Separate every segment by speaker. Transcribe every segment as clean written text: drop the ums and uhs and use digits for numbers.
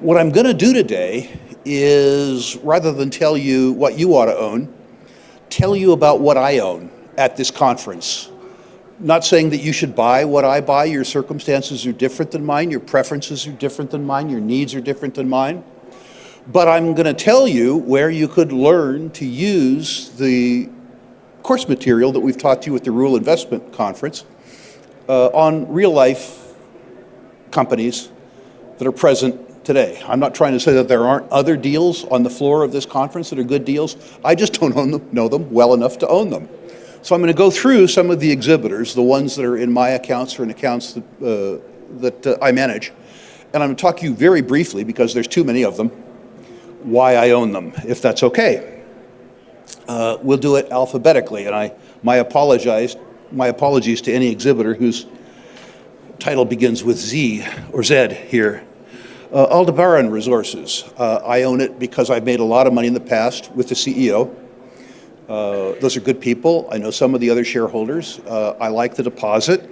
Speaker 1: What I'm going to do today is, rather than tell you what you ought to own, tell you about what I own at this conference. Not saying that you should buy what I buy. Your circumstances are different than mine. Your preferences are different than mine. Your needs are different than mine. But I'm going to tell you where you could learn to use the course material that we've taught you at the Rule Investment Conference on real-life companies that are present today. I'm not trying to say that there aren't other deals on the floor of this conference that are good deals. I just don't know them well enough to own them. So I'm going to go through some of the exhibitors, the ones that are in my accounts or in accounts that I manage. And I'm going to talk to you very briefly, because there's too many of them, why I own them, if that's okay. We'll do it alphabetically, and my apologies to any exhibitor whose title begins with Z or Z here. Aldebaran Resources. I own it because I've made a lot of money in the past with the CEO. Those are good people. I know some of the other shareholders. I like the deposit.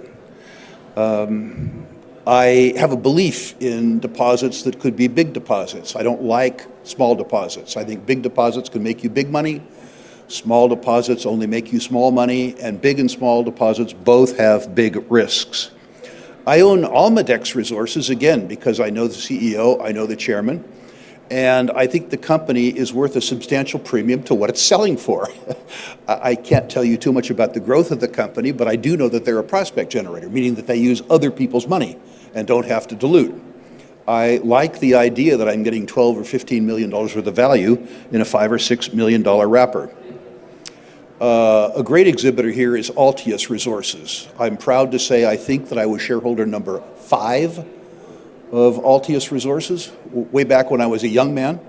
Speaker 1: I have a belief in deposits that could be big deposits. I don't like small deposits. I think big deposits can make you big money. Small deposits only make you small money, and big and small deposits both have big risks. I own Almadex Resources, again, because I know the CEO, I know the chairman, and I think the company is worth a substantial premium to what it's selling for. I can't tell you too much about the growth of the company, but I do know that they're a prospect generator, meaning that they use other people's money and don't have to dilute. I like the idea that I'm getting $12 or $15 million worth of value in a $5 or $6 million wrapper. A great exhibitor here is Altius Resources. I'm proud to say I think that I was shareholder number 5 of Altius Resources, way back when I was a young man.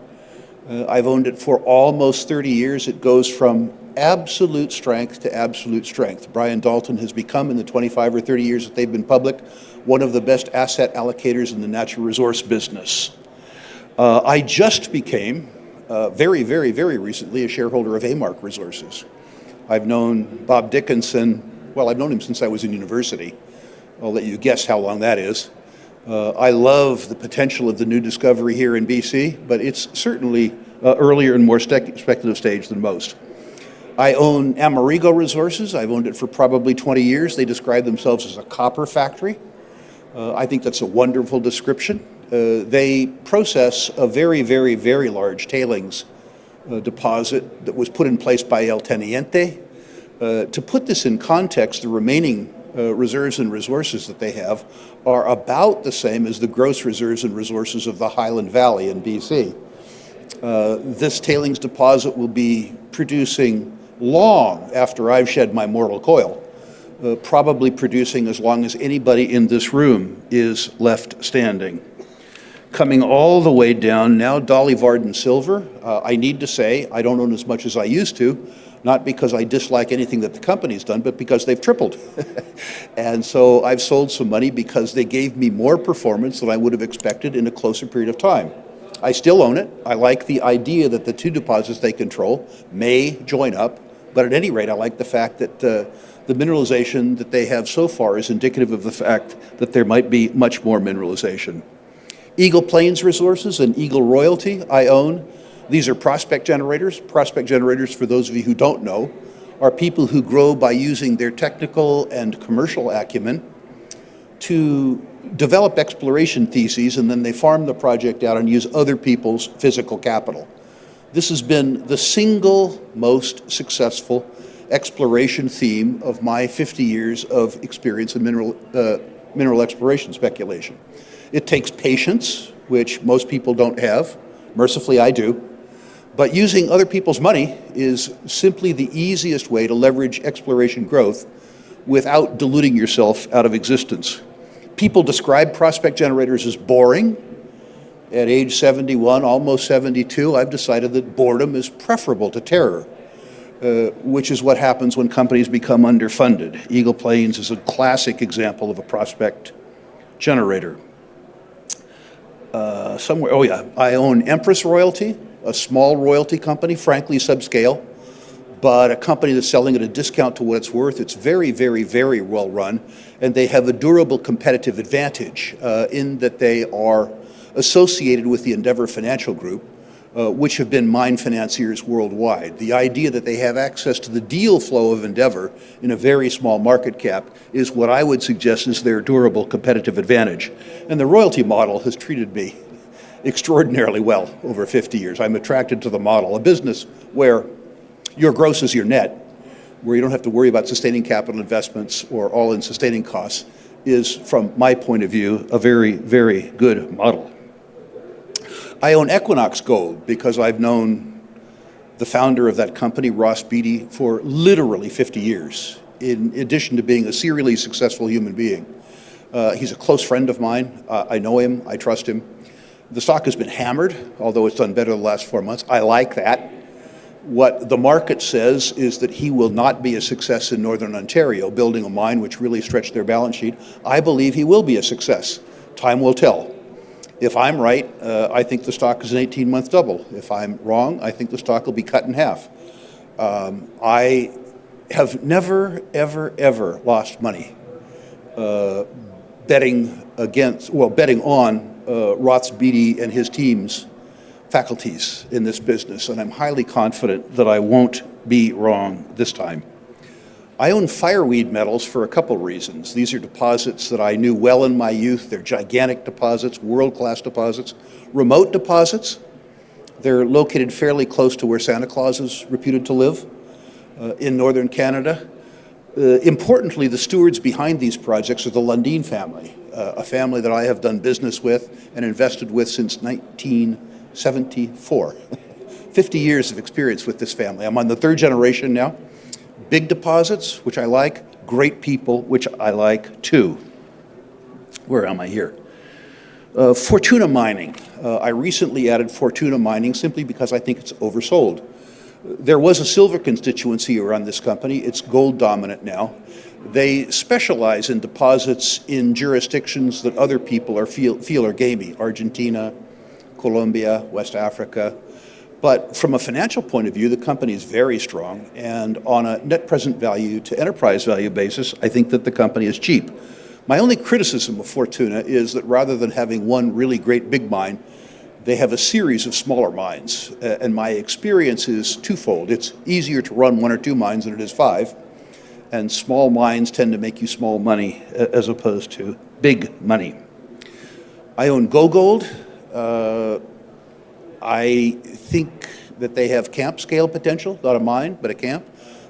Speaker 1: I've owned it for almost 30 years. It goes from absolute strength to absolute strength. Brian Dalton has become, in the 25 or 30 years that they've been public, one of the best asset allocators in the natural resource business. I just became, very recently, a shareholder of Amarc Resources. I've known Bob Dickinson, well, I've known him since I was in university. I'll let you guess how long that is. I love the potential of the new discovery here in BC, but it's certainly earlier and more speculative stage than most. I own Amerigo Resources. I've owned it for probably 20 years. They describe themselves as a copper factory. I think that's a wonderful description. They process a very large tailings deposit that was put in place by El Teniente. To put this in context, the remaining reserves and resources that they have are about the same as the gross reserves and resources of the Highland Valley in BC. This tailings deposit will be producing long after I've shed my mortal coil, probably producing as long as anybody in this room is left standing. Coming all the way down, now Dolly Varden Silver. I need to say, I don't own as much as I used to, not because I dislike anything that the company's done, but because they've tripled. And so I've sold some money because they gave me more performance than I would have expected in a closer period of time. I still own it. I like the idea that the two deposits they control may join up, but at any rate, I like the fact that the mineralization that they have so far is indicative of the fact that there might be much more mineralization. Eagle Plains Resources and Eagle Royalty I own. These are prospect generators. Prospect generators, for those of you who don't know, are people who grow by using their technical and commercial acumen to develop exploration theses, and then they farm the project out and use other people's physical capital. This has been the single most successful exploration theme of my 50 years of experience in mineral exploration speculation. It takes patience, which most people don't have. Mercifully, I do. But using other people's money is simply the easiest way to leverage exploration growth without diluting yourself out of existence. People describe prospect generators as boring. At age 71, almost 72, I've decided that boredom is preferable to terror, which is what happens when companies become underfunded. Eagle Plains is a classic example of a prospect generator. I own Empress Royalty, a small royalty company, frankly subscale, but a company that's selling at a discount to what it's worth. It's very well run, and they have a durable competitive advantage in that they are associated with the Endeavor Financial Group, which have been mine financiers worldwide. The idea that they have access to the deal flow of Endeavor in a very small market cap is what I would suggest is their durable competitive advantage. And the royalty model has treated me extraordinarily well over 50 years. I'm attracted to the model, a business where your gross is your net, where you don't have to worry about sustaining capital investments or all-in sustaining costs, is, from my point of view, a very, very good model. I own Equinox Gold because I've known the founder of that company, Ross Beatty, for literally 50 years, in addition to being a serially successful human being. He's a close friend of mine. I know him. I trust him. The stock has been hammered, although it's done better the last 4 months. I like that. What the market says is that he will not be a success in Northern Ontario, building a mine which really stretched their balance sheet. I believe he will be a success. Time will tell. If I'm right, I think the stock is an 18-month double. If I'm wrong, I think the stock will be cut in half. I have never, ever, ever lost money betting on Ross Beatty and his team's faculties in this business, and I'm highly confident that I won't be wrong this time. I own Fireweed metals for a couple reasons. These are deposits that I knew well in my youth. They're gigantic deposits, world-class deposits, remote deposits. They're located fairly close to where Santa Claus is reputed to live in northern Canada. Importantly, the stewards behind these projects are the Lundin family, a family that I have done business with and invested with since 1974. 50 years of experience with this family. I'm on the third generation now. Big deposits, which I like. Great people, which I like too. Where am I here? Fortuna mining. I recently added Fortuna mining simply because I think it's oversold. There was a silver constituency around this company. It's gold dominant now. They specialize in deposits in jurisdictions that other people feel are gamey. Argentina, Colombia, West Africa. But from a financial point of view, the company is very strong, and on a net present value to enterprise value basis, I think that the company is cheap. My only criticism of Fortuna is that rather than having one really great big mine, they have a series of smaller mines, and my experience is twofold. It's easier to run 1 or 2 mines than it is 5, and small mines tend to make you small money as opposed to big money. I own GoGold. I think that they have camp scale potential, not a mine, but a camp.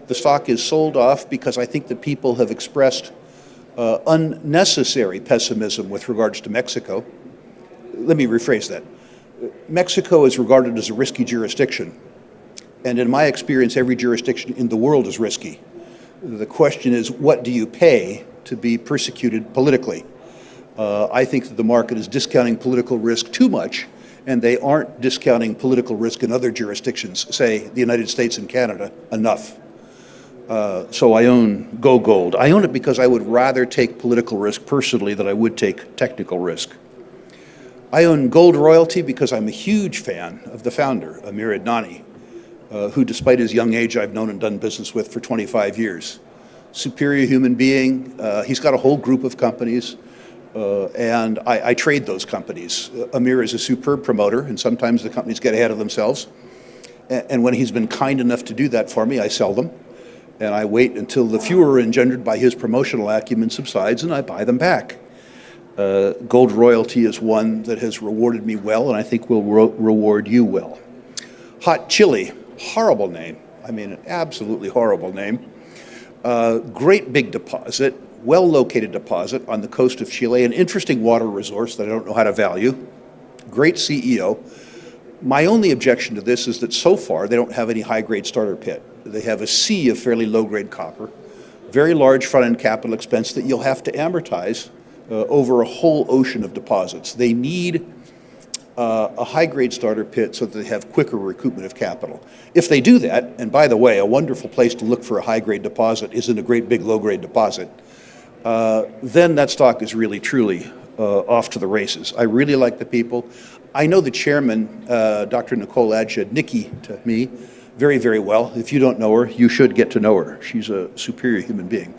Speaker 1: The stock is sold off because I think that people have expressed unnecessary pessimism with regards to Mexico. Let me rephrase that. Mexico is regarded as a risky jurisdiction, and in my experience, every jurisdiction in the world is risky. The question is, what do you pay to be persecuted politically? I think that the market is discounting political risk too much, and they aren't discounting political risk in other jurisdictions, say the United States and Canada, enough. So I own GoGold. I own it because I would rather take political risk personally than I would take technical risk. I own Gold Royalty because I'm a huge fan of the founder, Amir Adnani, who, despite his young age, I've known and done business with for 25 years. Superior human being. He's got a whole group of companies. And I trade those companies. Amir is a superb promoter, and sometimes the companies get ahead of themselves. And when he's been kind enough to do that for me, I sell them. And I wait until the furor engendered by his promotional acumen subsides, and I buy them back. Gold Royalty is one that has rewarded me well, and I think will reward you well. Hot Chile, horrible name. I mean, an absolutely horrible name. Great big deposit. Well-located deposit on the coast of Chile, an interesting water resource that I don't know how to value. Great CEO. My only objection to this is that so far they don't have any high-grade starter pit. They have a sea of fairly low-grade copper, very large front-end capital expense that you'll have to amortize over a whole ocean of deposits. They need a high-grade starter pit so that they have quicker recoupment of capital. If they do that, and by the way, a wonderful place to look for a high-grade deposit is in a great big low-grade deposit, then that stock is really, truly off to the races. I really like the people. I know the chairman, Dr. Nicole Adshad, Nikki to me, very, very well. If you don't know her, you should get to know her. She's a superior human being.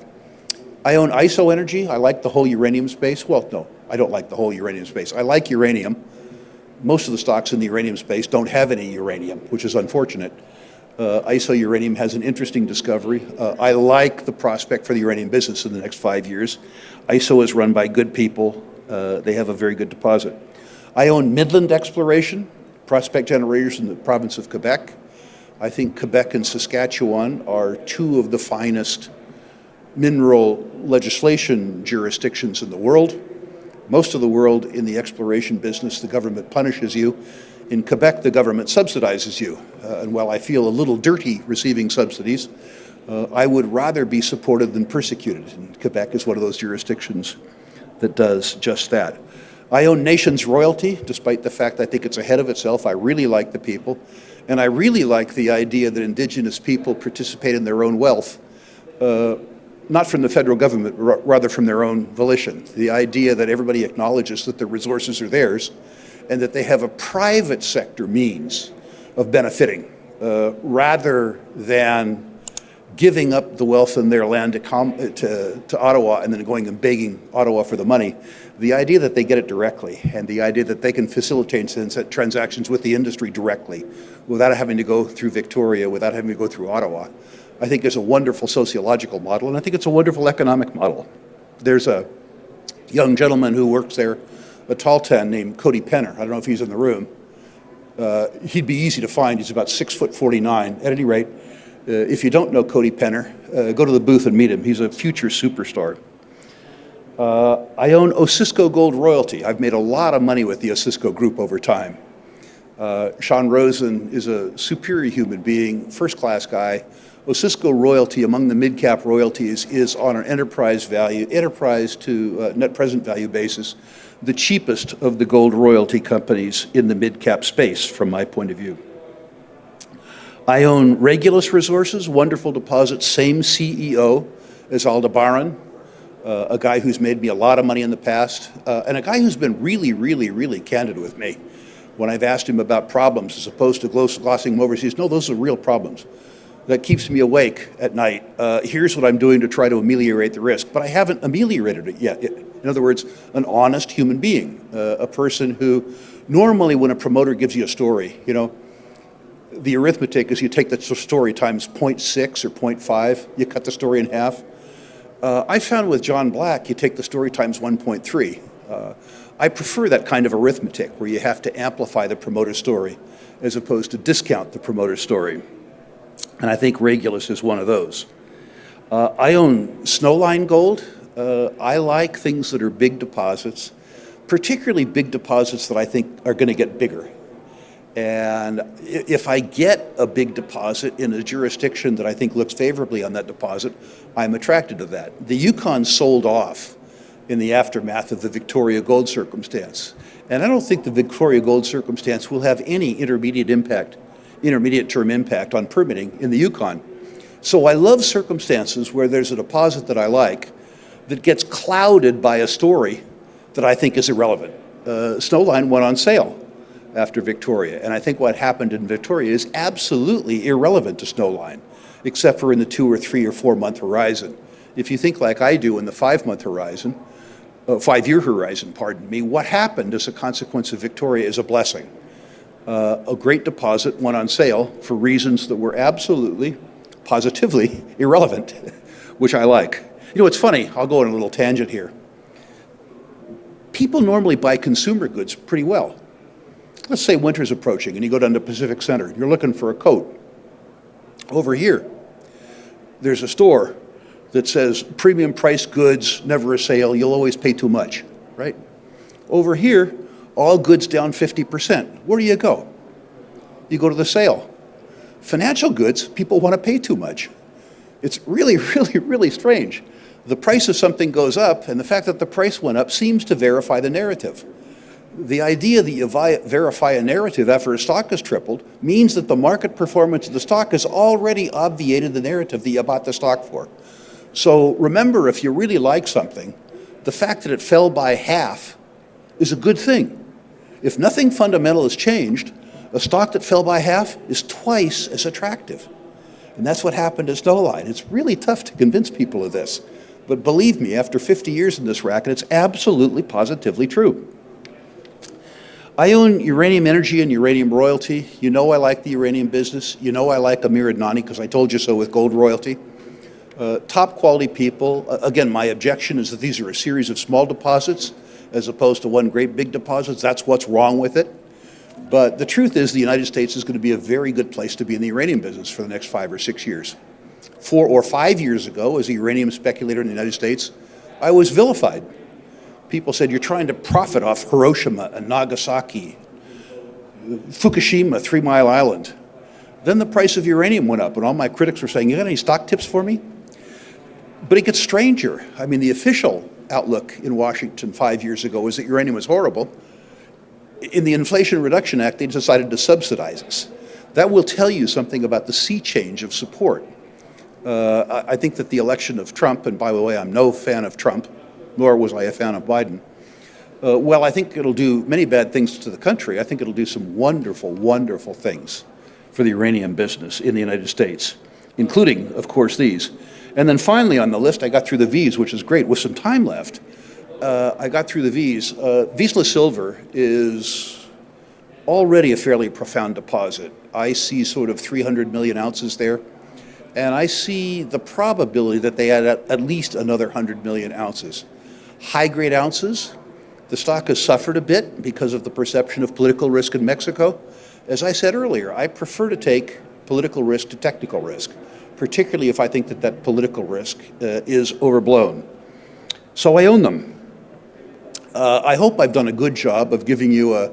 Speaker 1: I own ISO Energy. I like the whole uranium space. Well, no, I don't like the whole uranium space. I like uranium. Most of the stocks in the uranium space don't have any uranium, which is unfortunate. ISO Uranium has an interesting discovery. I like the prospect for the uranium business in the next 5 years. ISO is run by good people. They have a very good deposit. I own Midland Exploration, prospect generators in the province of Quebec. I think Quebec and Saskatchewan are two of the finest mineral legislation jurisdictions in the world. Most of the world in the exploration business, the government punishes you. In Quebec, the government subsidizes you. And while I feel a little dirty receiving subsidies, I would rather be supported than persecuted. And Quebec is one of those jurisdictions that does just that. I own Nations Royalty, despite the fact I think it's ahead of itself. I really like the people. And I really like the idea that Indigenous people participate in their own wealth, not from the federal government, rather from their own volition. The idea that everybody acknowledges that the resources are theirs and that they have a private sector means of benefiting, rather than giving up the wealth in their land to Ottawa and then going and begging Ottawa for the money. The idea that they get it directly and the idea that they can facilitate transactions with the industry directly without having to go through Victoria, without having to go through Ottawa, I think is a wonderful sociological model, and I think it's a wonderful economic model. There's a young gentleman who works there, a Taltan named Cody Penner. I don't know if he's in the room. He'd be easy to find. He's about 6'49". At any rate, if you don't know Cody Penner, go to the booth and meet him. He's a future superstar. I own Osisko Gold Royalty. I've made a lot of money with the Osisko Group over time. Sean Rosen is a superior human being, first-class guy. Osisko Royalty, among the mid-cap royalties, is on an enterprise to net present value basis, the cheapest of the gold royalty companies in the mid-cap space, from my point of view. I own Regulus Resources, wonderful deposit, same CEO as Aldebaran, a guy who's made me a lot of money in the past, and a guy who's been really, really, really candid with me. When I've asked him about problems, as opposed to glossing them over, he says, no, those are real problems. That keeps me awake at night. Here's what I'm doing to try to ameliorate the risk, but I haven't ameliorated it yet. In other words, an honest human being, a person who normally when a promoter gives you a story, you know, the arithmetic is you take the story times 0.6 or 0.5, you cut the story in half. I found with John Black, you take the story times 1.3. I prefer that kind of arithmetic where you have to amplify the promoter's story as opposed to discount the promoter's story. And I think Regulus is one of those. I own Snowline Gold. I like things that are big deposits, particularly big deposits that I think are going to get bigger. And if I get a big deposit in a jurisdiction that I think looks favorably on that deposit, I'm attracted to that. The Yukon sold off in the aftermath of the Victoria Gold circumstance. And I don't think the Victoria Gold circumstance will have any intermediate term impact on permitting in the Yukon. So I love circumstances where there's a deposit that I like that gets clouded by a story that I think is irrelevant. Snowline went on sale after Victoria, and I think what happened in Victoria is absolutely irrelevant to Snowline, except for in the 2 or 3 or 4 month horizon. If you think like I do in the 5-month horizon, 5-year horizon, pardon me, what happened as a consequence of Victoria is a blessing. A great deposit went on sale for reasons that were absolutely, positively irrelevant, which I like. You know, it's funny, I'll go on a little tangent here. People normally buy consumer goods pretty well. Let's say winter's approaching and you go down to Pacific Center, you're looking for a coat. Over here, there's a store that says premium price goods, never a sale, you'll always pay too much, right? Over here, all goods down 50%. Where do you go? You go to the sale. Financial goods, people want to pay too much. It's really, really, really strange. The price of something goes up, and the fact that the price went up seems to verify the narrative. The idea that you verify a narrative after a stock has tripled means that the market performance of the stock has already obviated the narrative that you bought the stock for. So remember, if you really like something, the fact that it fell by half is a good thing. If nothing fundamental has changed, a stock that fell by half is twice as attractive. And that's what happened to Snowline. It's really tough to convince people of this. But believe me, after 50 years in this racket, it's absolutely positively true. I own Uranium Energy and Uranium Royalty. You know I like the uranium business. You know I like Amir Adnani because I told you so with Gold Royalty. Top quality people. Again, my objection is that these are a series of small deposits as opposed to one great big deposit. That's what's wrong with it. But the truth is the United States is going to be a very good place to be in the uranium business for the next 5 or 6 years. 4 or 5 years ago, as a uranium speculator in the United States, I was vilified. People said, you're trying to profit off Hiroshima and Nagasaki, Fukushima, 3 Mile Island. Then the price of uranium went up, and all my critics were saying, you got any stock tips for me? But it gets stranger. I mean, the official outlook in Washington 5 years ago was that uranium was horrible. In the Inflation Reduction Act, they decided to subsidize us. That will tell you something about the sea change of support. I think that the election of Trump, and by the way, I'm no fan of Trump, nor was I a fan of Biden. Well, I think it'll do many bad things to the country. I think it'll do some wonderful, wonderful things for the uranium business in the United States, including, of course, these. And then finally on the list, I got through the V's, which is great. With some time left, I got through the V's. Vizsla silver is already a fairly profound deposit. I see sort of 300 million ounces there. And I see the probability that they add at least another 100 million ounces. High-grade ounces, the stock has suffered a bit because of the perception of political risk in Mexico. As I said earlier, I prefer to take political risk to technical risk, particularly if I think that that political risk is overblown. So I own them. I hope I've done a good job of giving you a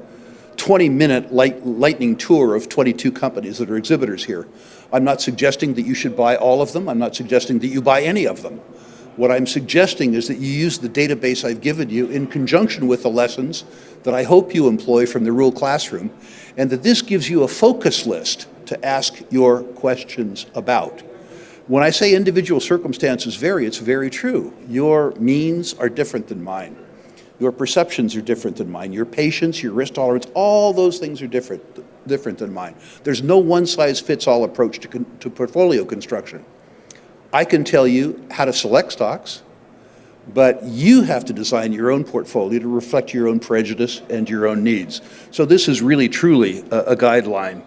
Speaker 1: 20-minute lightning tour of 22 companies that are exhibitors here. I'm not suggesting that you should buy all of them. I'm not suggesting that you buy any of them. What I'm suggesting is that you use the database I've given you in conjunction with the lessons that I hope you employ from the Rule classroom, and that this gives you a focus list to ask your questions about. When I say individual circumstances vary, it's very true. Your means are different than mine. Your perceptions are different than mine. Your patience, your risk tolerance, all those things are different than mine. There's no one-size-fits-all approach to portfolio construction. I can tell you how to select stocks, but you have to design your own portfolio to reflect your own prejudice and your own needs. So this is really, truly a guideline